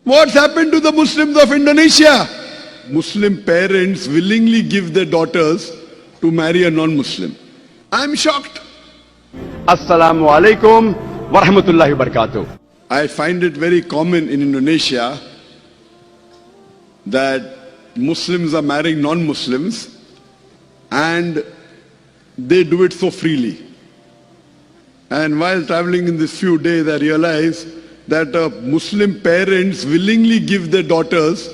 What's happened to the Muslims of Indonesia? Muslim parents willingly give their daughters to marry a non-Muslim. I'm shocked. Assalamu alaikum wa rahmatullahi wa barakatuh. I find it very common in Indonesia that Muslims are marrying non-Muslims and they do it so freely. And while traveling in these few days, I realized that Muslim parents willingly give their daughters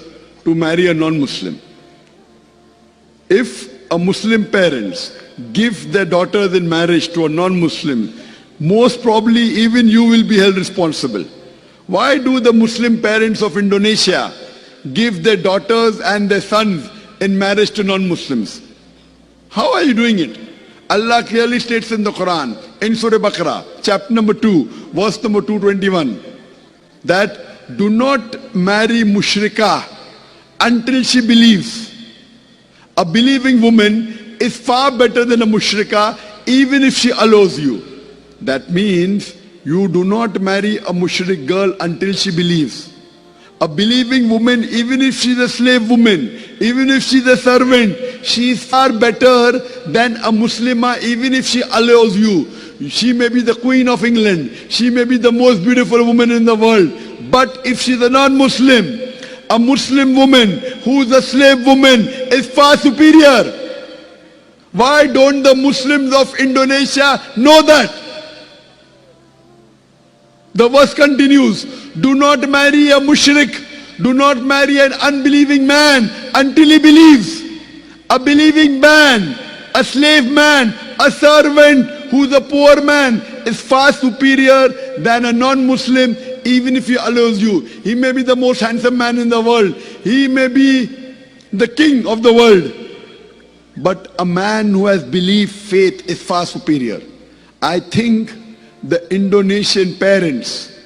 to marry a non-Muslim. If a Muslim parents give their daughters in marriage to a non-Muslim, most probably even you will be held responsible. Why do the Muslim parents of Indonesia give their daughters and their sons in marriage to non-Muslims? How are you doing it? Allah clearly states in the Quran, in Surah Baqarah, chapter number 2, verse number 221, that do not marry mushrika until she believes. A believing woman is far better than a mushrika even if she allows you. That means you do not marry a mushrik girl until she believes. A believing woman, even if she's a slave woman, even if she's a servant, she is far better than a Muslimah even if she allows you. She may be the Queen of England, she may be the most beautiful woman in the world, but if she's a non-Muslim, a Muslim woman who's a slave woman is far superior. Why don't the Muslims of Indonesia know that? The verse continues, do not marry a mushrik, do not marry an unbelieving man until he believes. A believing man, a slave man, a servant who's a poor man is far superior than a non-Muslim even if he allows you. He may be the most handsome man in the world. He may be the king of the world. But a man who has belief, faith is far superior. I think the Indonesian parents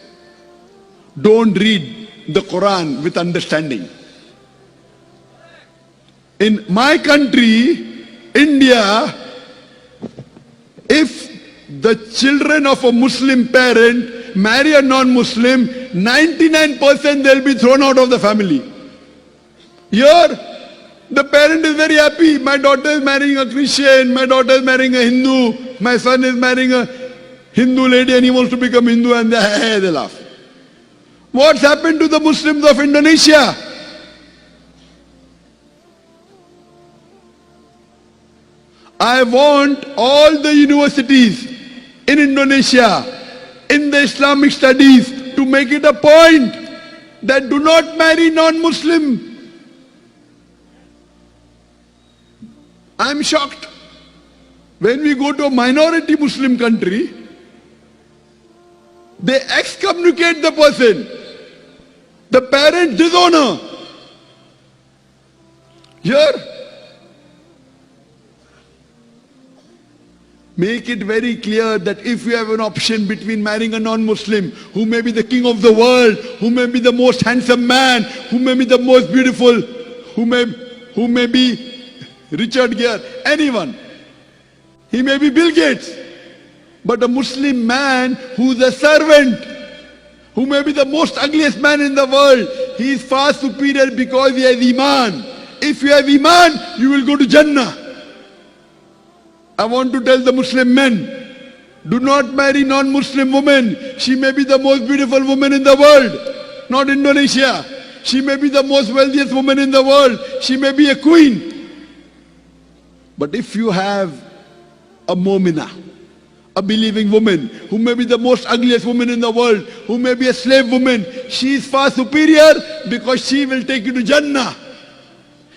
don't read the Quran with understanding. In my country, India, if the children of a Muslim parent marry a non-Muslim, 99% they'll be thrown out of the family. Here, the parent is very happy. My daughter is marrying a Christian, my daughter is marrying a Hindu, my son is marrying a Hindu lady and he wants to become Hindu, and they laugh. What's happened to the Muslims of Indonesia? I want all the universities in Indonesia, in the Islamic studies, to make it a point that do not marry non-Muslim. I'm shocked. When we go to a minority Muslim country, they excommunicate the person. The parents dishonor. Here, make it very clear that if you have an option between marrying a non-Muslim who may be the king of the world, who may be the most handsome man, who may be the most beautiful, who may be Richard Gere, anyone. He may be Bill Gates. But a Muslim man who's a servant, who may be the most ugliest man in the world, he is far superior because he has Iman. If you have Iman, you will go to Jannah. I want to tell the Muslim men, do not marry non-Muslim women. She may be the most beautiful woman in the world, not Indonesia. She may be the most wealthiest woman in the world. She may be a queen. But if you have a mu'mina, a believing woman, who may be the most ugliest woman in the world, who may be a slave woman, she is far superior because she will take you to Jannah.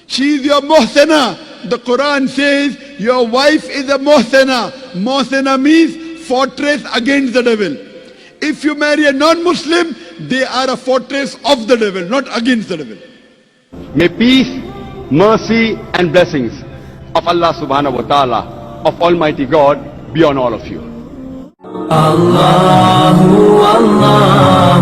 She is your muhsana. The Quran says your wife is a muhsana. Muhsana means fortress against the devil. If you marry a non-Muslim, they are a fortress of the devil, not against the devil. May peace, mercy and blessings of Allah subhanahu wa ta'ala, of Almighty God, be on all of you. Allahu Allah.